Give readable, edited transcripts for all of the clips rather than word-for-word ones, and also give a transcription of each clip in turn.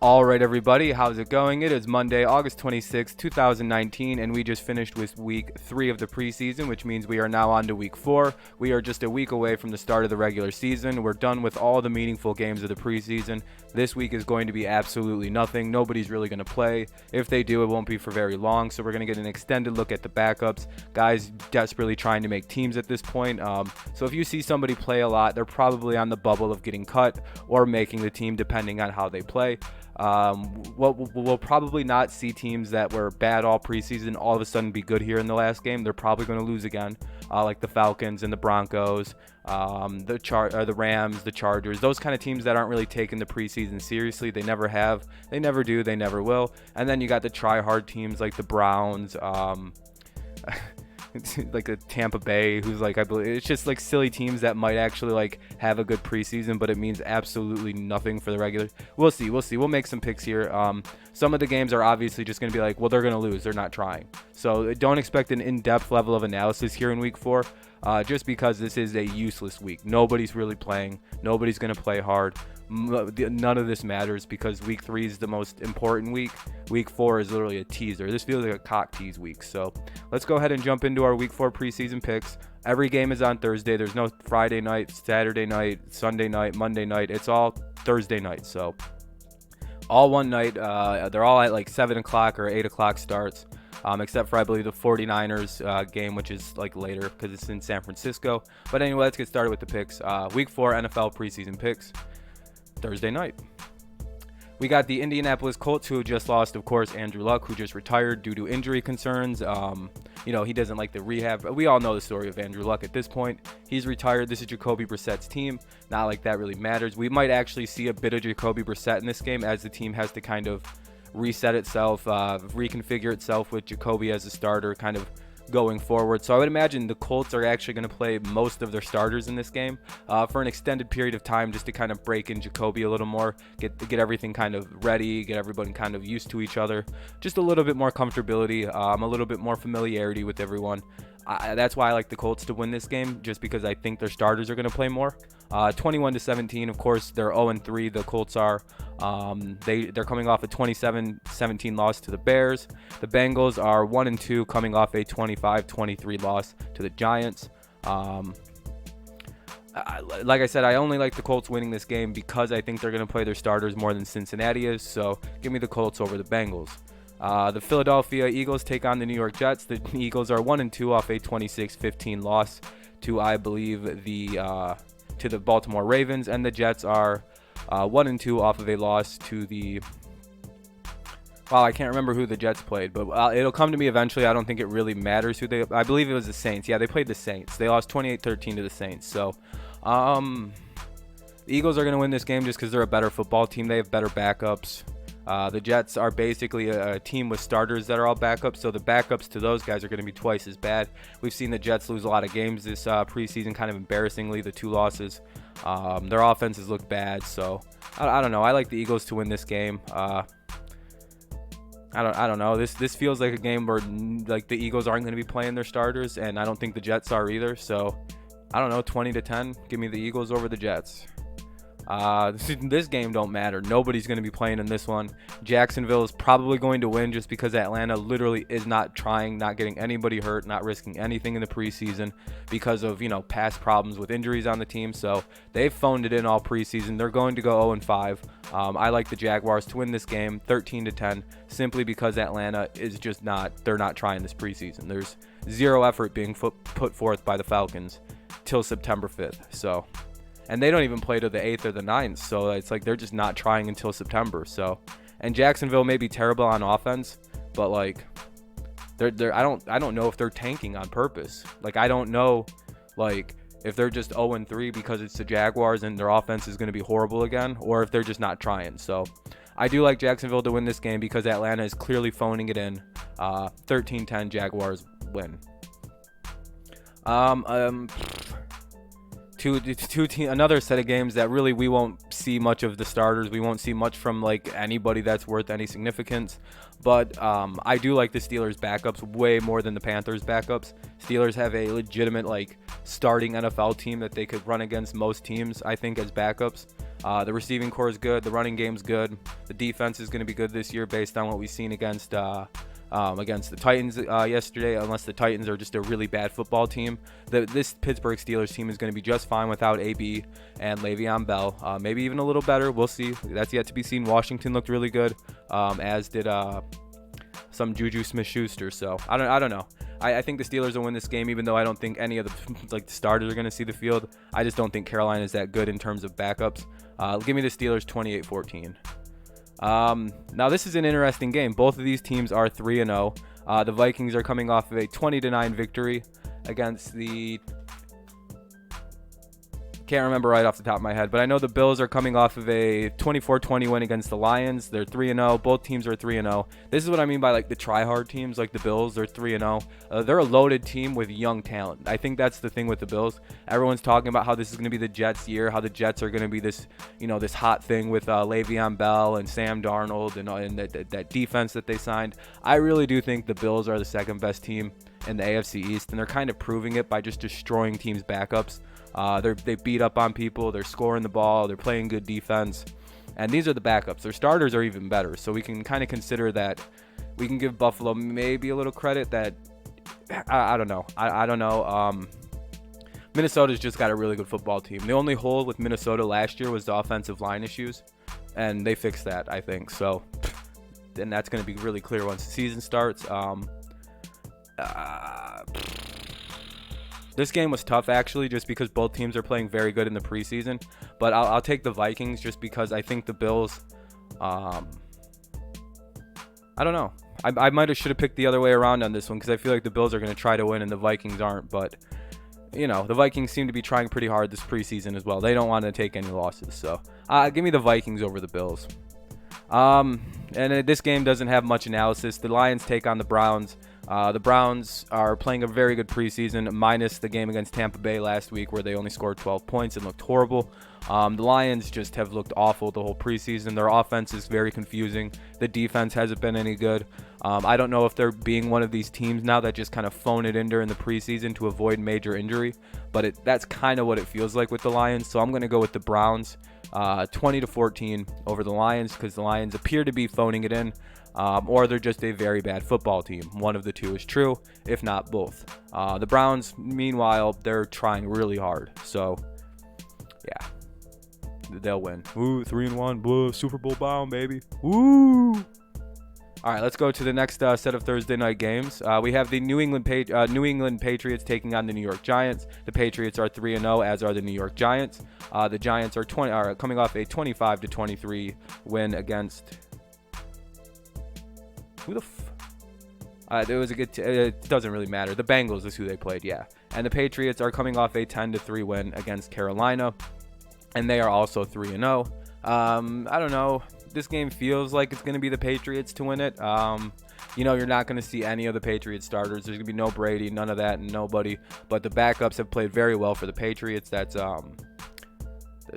All right, everybody, how's it going? It is Monday, August 26, 2019, and we just finished with week 3 of the preseason, which means we are now on to week 4. We are just a week away from the start of the regular season. We're done with all the meaningful games of the preseason. This week is going to be absolutely nothing. Nobody's really going to play. If they do, it won't be for very long, so we're going to get an extended look at the backups. Guys desperately trying to make teams at this point. So if you see somebody play a lot, they're probably on the bubble of getting cut or making the team, depending on how they play. We'll probably not see teams that were bad all preseason all of a sudden be good here in the last game. They're probably going to lose again, like the Falcons and the Broncos, the Rams, the Chargers, those kind of teams that aren't really taking the preseason seriously. They never have, they never do, they never will. And then you got the try-hard teams like the Browns, like a Tampa Bay, who's like, I believe it's just like silly teams that might actually like have a good preseason, but it means absolutely nothing for the regular. We'll see. We'll make some picks here. Some of the games are obviously just going to be like, well, they're going to lose. They're not trying. So don't expect an in-depth level of analysis here in week 4, just because this is a useless week. Nobody's really playing. Nobody's going to play hard. None of this matters because week 3 is the most important week. Week 4 is literally a teaser. This feels like a cock tease week. So let's go ahead and jump into our week 4 preseason picks. Every game is on Thursday. There's no Friday night, Saturday night, Sunday night, Monday night. It's all Thursday night. So all one night. They're all at like 7 o'clock or 8 o'clock starts. Except for, I believe, the 49ers game, which is like later because it's in San Francisco. But anyway, let's get started with the picks. Week 4 NFL preseason picks. Thursday night. We got the Indianapolis Colts, who just lost, of course, Andrew Luck, who just retired due to injury concerns. He doesn't like the rehab. We all know the story of Andrew Luck at this point. He's retired. This is Jacoby Brissett's team. Not like that really matters. We might actually see a bit of Jacoby Brissett in this game as the team has to kind of reset itself, reconfigure itself with Jacoby as a starter, kind of going forward. So I would imagine the Colts are actually going to play most of their starters in this game for an extended period of time, just to kind of break in Jacoby a little more, get everything kind of ready, get everybody kind of used to each other, just a little bit more comfortability, a little bit more familiarity with everyone. That's why I like the Colts to win this game, just because I think their starters are going to play more. 21-17, of course, they're 0-3. The Colts are. They're coming off a 27-17 loss to the Bears. The Bengals are 1-2, coming off a 25-23 loss to the Giants. Like I said, I only like the Colts winning this game because I think they're going to play their starters more than Cincinnati is. So give me the Colts over the Bengals. The Philadelphia Eagles take on the New York Jets. The Eagles are 1-2 off a 26-15 loss to, I believe, to the Baltimore Ravens, and the Jets are 1-2 off of a loss to the. Well, I can't remember who the Jets played, but it'll come to me eventually. I don't think it really matters who they. I believe it was the Saints. Yeah, they played the Saints. They lost 28-13 to the Saints. So, the Eagles are going to win this game just because they're a better football team. They have better backups. The Jets are basically a team with starters that are all backups, so the backups to those guys are going to be twice as bad. We've seen the Jets lose a lot of games this preseason, kind of embarrassingly, the 2 losses. Their offenses look bad, so I don't know. I like the Eagles to win this game. I don't know. This feels like a game where like the Eagles aren't going to be playing their starters, and I don't think the Jets are either. So I don't know. 20-10. Give me the Eagles over the Jets. This game don't matter. Nobody's going to be playing in this one. Jacksonville is probably going to win just because Atlanta literally is not trying, not getting anybody hurt, not risking anything in the preseason because of, past problems with injuries on the team. So they've phoned it in all preseason. They're going to go 0-5. I like the Jaguars to win this game 13-10 simply because Atlanta is just they're not trying this preseason. There's zero effort being put forth by the Falcons till September 5th. So. And they don't even play to the 8th or the 9th, so it's like they're just not trying until September. So, and Jacksonville may be terrible on offense, but like, I don't know if they're tanking on purpose. Like, I don't know, like, if they're just 0-3 because it's the Jaguars and their offense is going to be horrible again, or if they're just not trying. So, I do like Jacksonville to win this game because Atlanta is clearly phoning it in. 13-10 Jaguars win. another set of games that really we won't see much of the starters. We won't see much from like anybody that's worth any significance. But I do like the Steelers backups way more than the Panthers backups. Steelers have a legitimate like starting NFL team that they could run against most teams, I think, as backups. The receiving core is good. The running game's good. The defense is going to be good this year based on what we've seen against the Titans yesterday, unless the Titans are just a really bad football team. This Pittsburgh Steelers team is going to be just fine without AB and Le'Veon Bell. Maybe even a little better. We'll see. That's yet to be seen. Washington looked really good, as did some Juju Smith-Schuster. So I don't know. I think the Steelers will win this game, even though I don't think any of the the starters are going to see the field. I just don't think Carolina is that good in terms of backups. Give me the Steelers 28-14. Now this is an interesting game. Both of these teams are 3-0. The Vikings are coming off of a 20-9 victory against the, can't remember right off the top of my head, but I know the Bills are coming off of a 24-20 win against the Lions. They're 3-0. Both teams are 3-0. This is what I mean by like the try-hard teams, like the Bills. They're 3-0. They're a loaded team with young talent. I think that's the thing with the Bills. Everyone's talking about how this is going to be the Jets' year, how the Jets are going to be this, this hot thing with Le'Veon Bell and Sam Darnold and that defense that they signed. I really do think the Bills are the second best team in the AFC East, and they're kind of proving it by just destroying teams' backups. They beat up on people. They're scoring the ball. They're playing good defense. And these are the backups. Their starters are even better. So we can kind of consider that we can give Buffalo maybe a little credit that I don't know. I don't know. Minnesota's just got a really good football team. The only hole with Minnesota last year was the offensive line issues. And they fixed that, I think. So then that's going to be really clear once the season starts. This game was tough, actually, just because both teams are playing very good in the preseason. But I'll take the Vikings just because I think the Bills, I don't know. I might have should have picked the other way around on this one because I feel like the Bills are going to try to win and the Vikings aren't. But, the Vikings seem to be trying pretty hard this preseason as well. They don't want to take any losses. So give me the Vikings over the Bills. And this game doesn't have much analysis. The Lions take on the Browns. The Browns are playing a very good preseason, minus the game against Tampa Bay last week where they only scored 12 points and looked horrible. The Lions just have looked awful the whole preseason. Their offense is very confusing. The defense hasn't been any good. I don't know if they're being one of these teams now that just kind of phone it in during the preseason to avoid major injury, but that's kind of what it feels like with the Lions. So I'm going to go with the Browns, 20-14 over the Lions because the Lions appear to be phoning it in. Or they're just a very bad football team. One of the two is true, if not both. The Browns, meanwhile, they're trying really hard. So, yeah, they'll win. Ooh, 3-1, boo, Super Bowl bound, baby. Ooh. All right, let's go to the next set of Thursday night games. We have the New England Patriots taking on the New York Giants. The Patriots are 3-0, as are the New York Giants. The Giants are coming off a 25-23 win against. Who the it was a good it doesn't really matter. The Bengals is who they played, yeah. And the Patriots are coming off a 10-3 win against Carolina, and they are also 3-0. I don't know. This game feels like it's going to be the Patriots to win it. You're not going to see any of the Patriots starters. There's going to be no Brady, none of that, and nobody. But the backups have played very well for the Patriots. That's the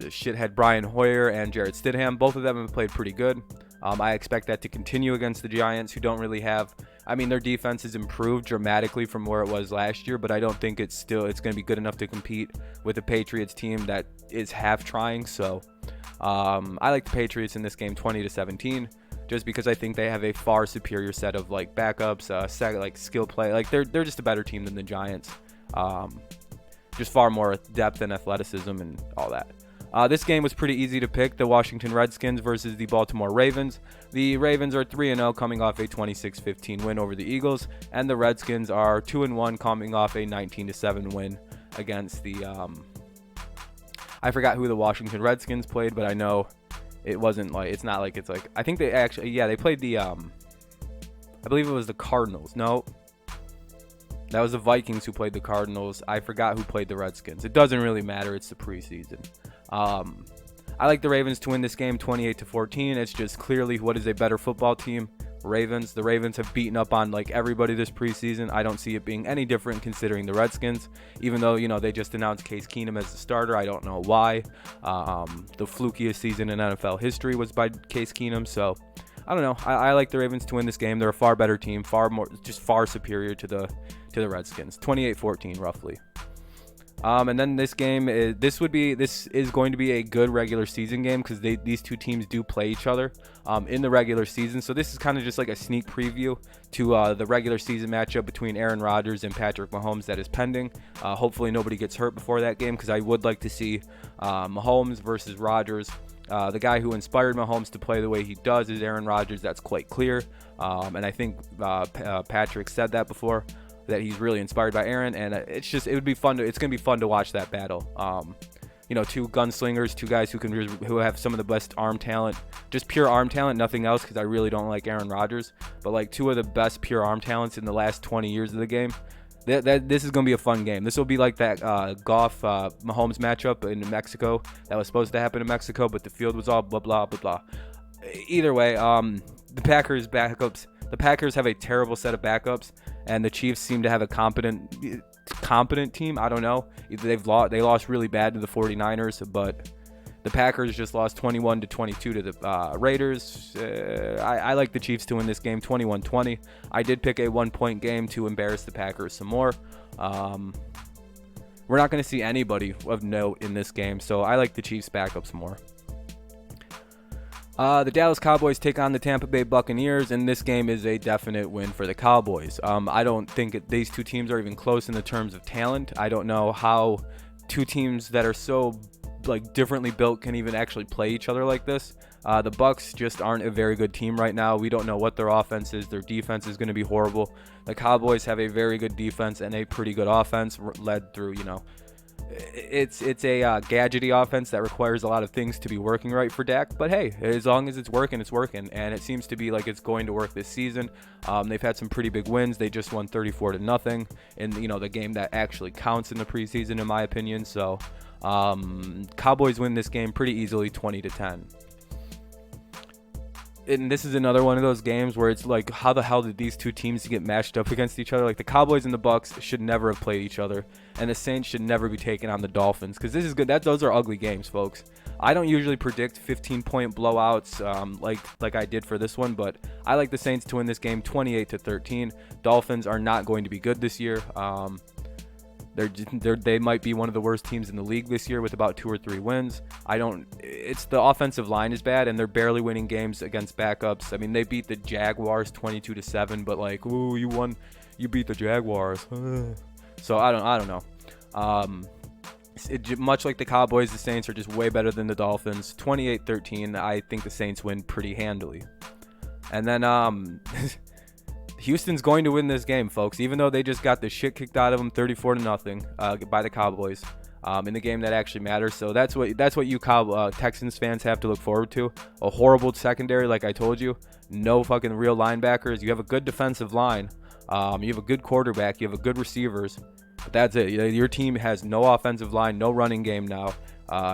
shithead Brian Hoyer and Jarrett Stidham. Both of them have played pretty good. I expect that to continue against the Giants, who don't really have. Their defense has improved dramatically from where it was last year, but I don't think it's going to be good enough to compete with the Patriots team that is half trying. So I like the Patriots in this game 20-17, just because I think they have a far superior set of like backups, skill play. They're just a better team than the Giants. Just far more depth and athleticism and all that. This game was pretty easy to pick. The Washington Redskins versus the Baltimore Ravens. The Ravens are 3-0, coming off a 26-15 win over the Eagles, and the Redskins are 2-1, coming off a 19-7 win against the. I forgot who the Washington Redskins played, but I know it wasn't like it's not like it's like I think they actually they played the I believe it was the Cardinals. No. That was the Vikings who played the Cardinals. I forgot who played the Redskins. It doesn't really matter. It's the preseason. I like the Ravens to win this game 28-14. It's just clearly what is a better football team. Ravens. The Ravens have beaten up on like everybody this preseason. I don't see it being any different considering the Redskins, even though, you know, they just announced Case Keenum as the starter. I don't know why. The flukiest season in NFL history was by Case Keenum. So I don't know. I like the Ravens to win this game. They're a far better team, far superior to the Redskins. 28-14 roughly. And then this game this is going to be a good regular season game because these two teams do play each other in the regular season. So this is kind of just like a sneak preview to the regular season matchup between Aaron Rodgers and Patrick Mahomes that is pending. Hopefully nobody gets hurt before that game because I would like to see Mahomes versus Rodgers. The guy who inspired Mahomes to play the way he does is Aaron Rodgers. That's quite clear. And I think Patrick said that before, that he's really inspired by Aaron, and it's going to be fun to watch that battle. You know, two gunslingers, two guys who have some of the best arm talent, just pure arm talent, nothing else, because I really don't like Aaron Rodgers, but like two of the best pure arm talents in the last 20 years of the game. This is going to be a fun game. This will be like that Goff Mahomes matchup in Mexico that was supposed to happen in Mexico, but the field was all blah blah blah blah. Either way, the Packers backups. The Packers have a terrible set of backups, and the Chiefs seem to have a competent team. I don't know. They lost really bad to the 49ers, but the Packers just lost 21-22 to the Raiders. I like the Chiefs to win this game 21-20. I did pick a 1-point game to embarrass the Packers some more. We're not going to see anybody of note in this game, so I like the Chiefs backups more. The Dallas Cowboys take on the Tampa Bay Buccaneers, and this game is a definite win for the Cowboys. I don't think these two teams are even close in the terms of talent. I don't know how two teams that are so like differently built can even actually play each other like this. The Bucs just aren't a very good team right now. We don't know what their offense is. Their defense is going to be horrible. The Cowboys have a very good defense and a pretty good offense led through, you know, it's a gadgety offense that requires a lot of things to be working right for Dak. But hey, as long as it's working, and it seems to be like it's going to work this season. They've had some pretty big wins. They just won 34-0 in, you know, the game that actually counts in the preseason, in my opinion. So Cowboys win this game pretty easily, 20-10. And this is another one of those games where it's like, how the hell did these two teams get matched up against each other? Like, the Cowboys and the Bucs should never have played each other, and the Saints should never be taking on the Dolphins, because this is good. Those are ugly games, folks. I don't usually predict 15-point blowouts like I did for this one, but I like the Saints to win this game 28-13. Dolphins are not going to be good this year. They might be one of the worst teams in the league this year with about 2 or 3 wins. It's the offensive line is bad, and they're barely winning games against backups. I mean, they beat the Jaguars 22-7, but like, ooh, you beat the Jaguars. So I don't know. Much like the Cowboys, the Saints are just way better than the Dolphins. 28-13. I think the Saints win pretty handily. And then Houston's going to win this game, folks, even though they just got the shit kicked out of them 34-0 by the Cowboys in the game that actually matters. So that's what you Texans fans have to look forward to. A horrible secondary, like I told you. No fucking real linebackers. You have a good defensive line. You have a good quarterback. You have a good receivers. But that's it. Your team has no offensive line, no running game now.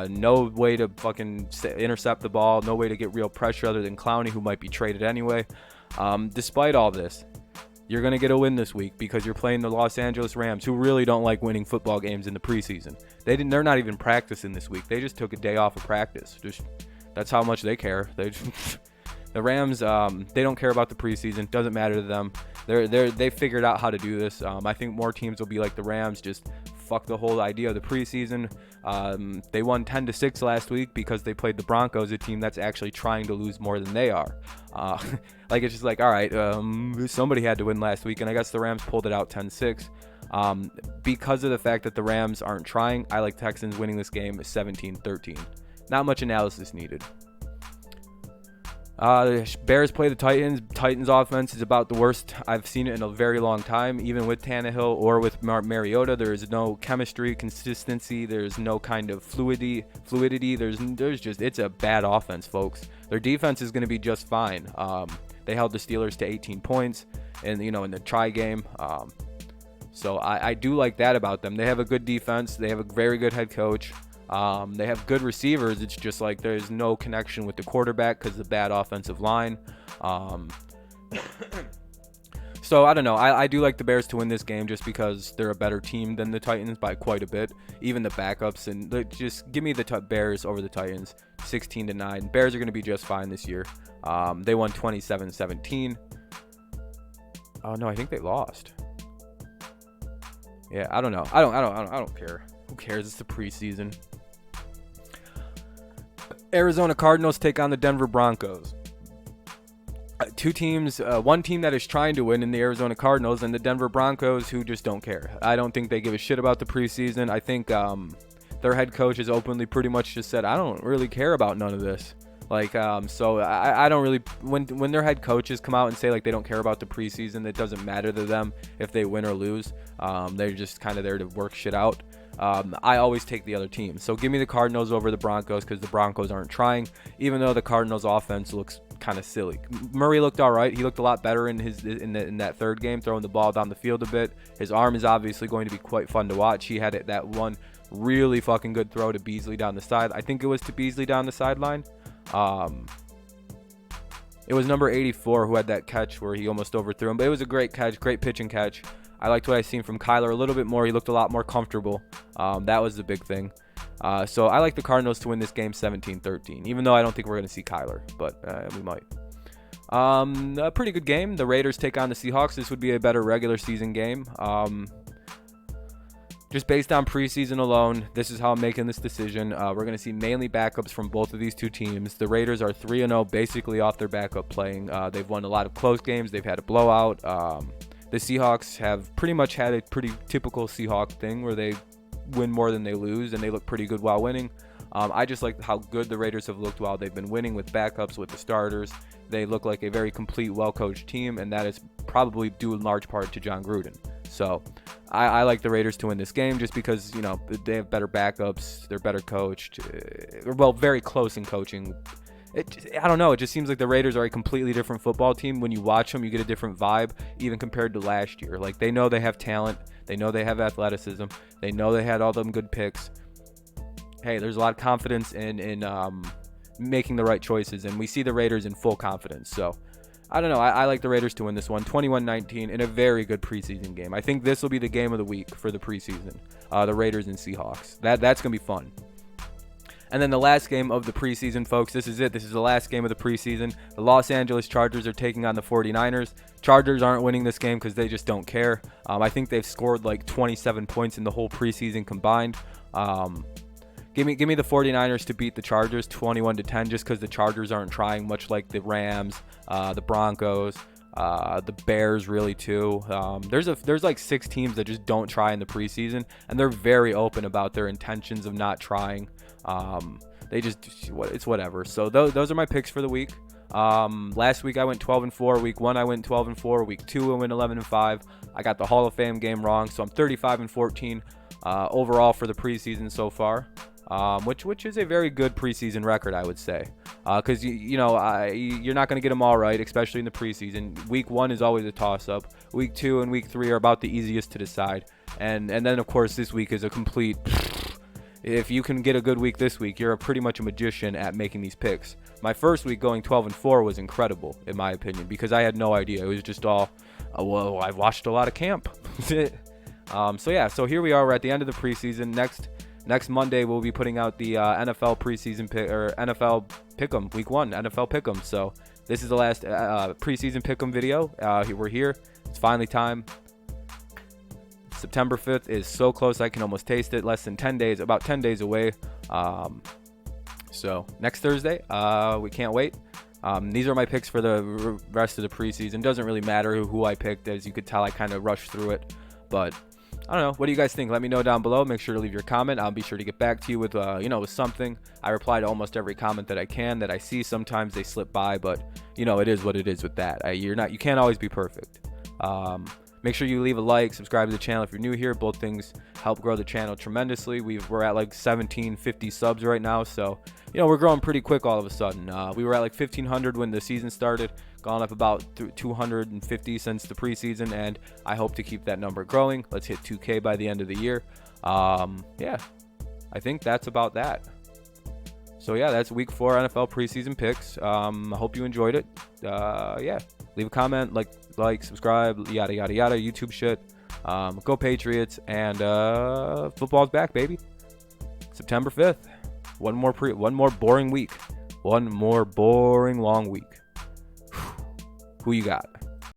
No way to fucking intercept the ball. No way to get real pressure other than Clowney, who might be traded anyway. Despite all this, you're going to get a win this week because you're playing the Los Angeles Rams, who really don't like winning football games in the preseason. They're not even practicing this week. They just took a day off of practice. That's how much they care. The Rams, they don't care about the preseason. Doesn't matter to them. They figured out how to do this. I think more teams will be like the Rams, just fuck the whole idea of the preseason. They won 10-6 last week because they played the Broncos, a team that's actually trying to lose more than they are. Like, it's just like, all right, somebody had to win last week, and I guess the Rams pulled it out 10-6. Because of the fact that the Rams aren't trying, I like Texans winning this game 17-13. Not much analysis needed. The Bears play the Titans. Titans offense is about the worst I've seen it in a very long time. Even with Tannehill or with Mariota, there is no chemistry, consistency. There's no kind of fluidity. There's just, it's a bad offense, folks. Their defense is going to be just fine. They held the Steelers to 18 points in the tie game. So I do like that about them. They have a good defense. They have a very good head coach. They have good receivers. It's just like there's no connection with the quarterback because of the bad offensive line. So I don't know. I do like the Bears to win this game just because they're a better team than the Titans by quite a bit. Even the backups, and just give me the Bears over the Titans, 16-9. Bears are going to be just fine this year. They won 27-17. Oh no, I think they lost. Yeah, I don't know. I don't care. Who cares? It's the preseason. Arizona Cardinals take on the Denver Broncos. Two teams, one team that is trying to win in the Arizona Cardinals, and the Denver Broncos, who just don't care. I don't think they give a shit about the preseason. I think their head coach has openly pretty much just said, I don't really care about none of this. Like, so I don't really, when their head coaches come out and say like they don't care about the preseason, it doesn't matter to them if they win or lose. They're just kind of there to work shit out. I always take the other team. So give me the Cardinals over the Broncos because the Broncos aren't trying, even though the Cardinals offense looks kind of silly. Murray looked all right. He looked a lot better in that third game, throwing the ball down the field a bit. His arm is obviously going to be quite fun to watch. He had that one really fucking good throw to Beasley down the side. I think it was to Beasley down the sideline. It was number 84 who had that catch where he almost overthrew him, but it was a great catch, great pitch and catch. I liked what I seen from Kyler a little bit more. He looked a lot more comfortable. That was the big thing. So I like the Cardinals to win this game 17-13, even though I don't think we're going to see Kyler, but we might. A pretty good game. The Raiders take on the Seahawks. This would be a better regular season game. Just based on preseason alone, this is how I'm making this decision. We're going to see mainly backups from both of these two teams. The Raiders are 3-0 basically off their backup playing. They've won a lot of close games. They've had a blowout. The Seahawks have pretty much had a pretty typical Seahawk thing where they win more than they lose, and they look pretty good while winning. I just like how good the Raiders have looked while they've been winning with backups, with the starters. They look like a very complete, well-coached team, and that is probably due in large part to John Gruden. So I like the Raiders to win this game just because, you know, they have better backups, they're better coached, well, very close in coaching. I don't know, it just seems like the Raiders are a completely different football team. When you watch them, you get a different vibe, even compared to last year. Like, they know they have talent, they know they have athleticism, they know they had all them good picks. Hey, there's a lot of confidence in making the right choices, and we see the Raiders in full confidence. So I don't know. I like the Raiders to win this one, 21-19, in a very good preseason game. I think this will be the game of the week for the preseason, the Raiders and Seahawks. That's going to be fun. And then the last game of the preseason, folks, this is it. This is the last game of the preseason. The Los Angeles Chargers are taking on the 49ers. Chargers aren't winning this game because they just don't care. I think they've scored like 27 points in the whole preseason combined. Give me the 49ers to beat the Chargers 21-10 just because the Chargers aren't trying, much like the Rams, the Broncos, the Bears really too. There's like 6 teams that just don't try in the preseason, and they're very open about their intentions of not trying. It's whatever. So those are my picks for the week. Last week I went 12-4. Week 1 I went 12-4. Week 2 I went 11-5. I got the Hall of Fame game wrong, so I'm 35-14 overall for the preseason so far. Which is a very good preseason record, I would say, because you're not going to get them all right, especially in the preseason. Week 1 is always a toss-up. Week 2 and week 3 are about the easiest to decide, and then of course this week is a complete. If you can get a good week this week, you're pretty much a magician at making these picks. My first week going 12-4 was incredible, in my opinion, because I had no idea. It was just all, well, I've watched a lot of camp. So here we are. We're at the end of the preseason. Next Monday, we'll be putting out the NFL preseason pick, or NFL Pick'em, Week 1 NFL Pick'em. So this is the last preseason Pick'em video. We're here. It's finally time. September 5th is so close, I can almost taste it. Less than 10 days, about 10 days away. So next Thursday, we can't wait. These are my picks for the rest of the preseason. Doesn't really matter who I picked. As you could tell, I kind of rushed through it, but I don't know. What do you guys think? Let me know down below. Make sure to leave your comment. I'll be sure to get back to you with, with something. I reply to almost every comment that I can, that I see. Sometimes they slip by, but it is what it is with that. You can't always be perfect. Make sure you leave a like, subscribe to the channel if you're new here. Both things help grow the channel tremendously. We're at like 1750 subs right now, so we're growing pretty quick all of a sudden. We were at like 1500 when the season started, gone up about 250 since the preseason, and I hope to keep that number growing. Let's hit 2K by the end of the year. I think that's about that. So that's week 4 NFL preseason picks. I hope you enjoyed it. leave a comment, like, subscribe, yada yada yada, YouTube shit. Go Patriots, and football's back, baby. September 5th. One more boring week. One more boring long week. Who you got?